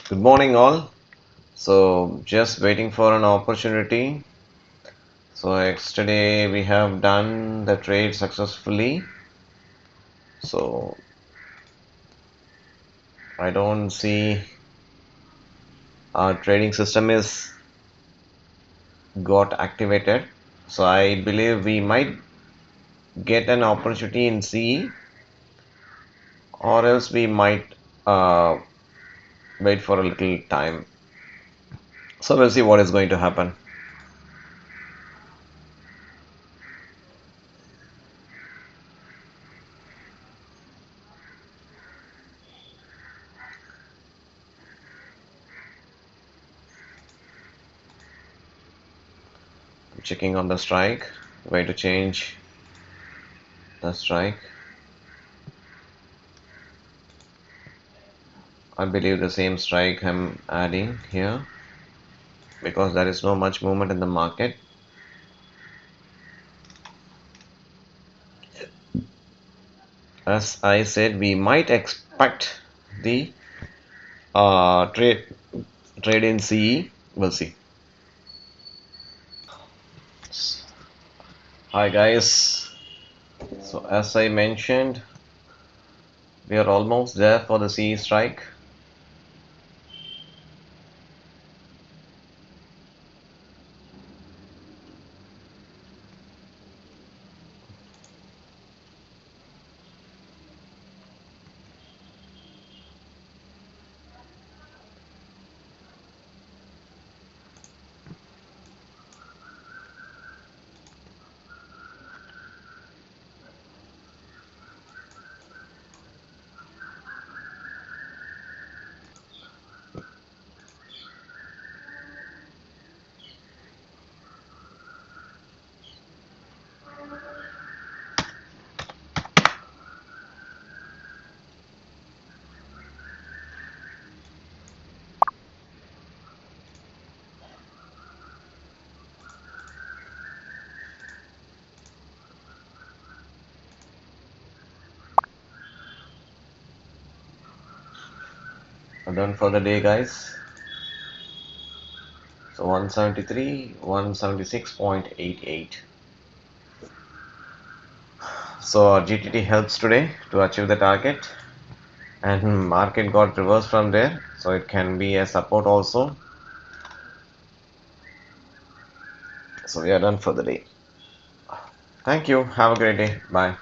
Good morning, all. So, just waiting for an opportunity. So, yesterday we have done the trade successfully. So, I don't see our trading system is got activated. So, I believe we might get an opportunity in C, or else we might uh, wait for a little time. So, we'll see what is going to happen. I'm checking on the strike. Going to change the strike. I believe the same strike I'm adding here because there is no much movement in the market. As I said, we might expect the trade in CE. We'll see. Hi guys. So as I mentioned, we are almost there for the CE strike. We're done for the day, guys. So 173, 176.88. So our GTT helps today to achieve the target, and market got reversed from there, so it can be a support also. So we are done for the day. Thank you. Have a great day. Bye.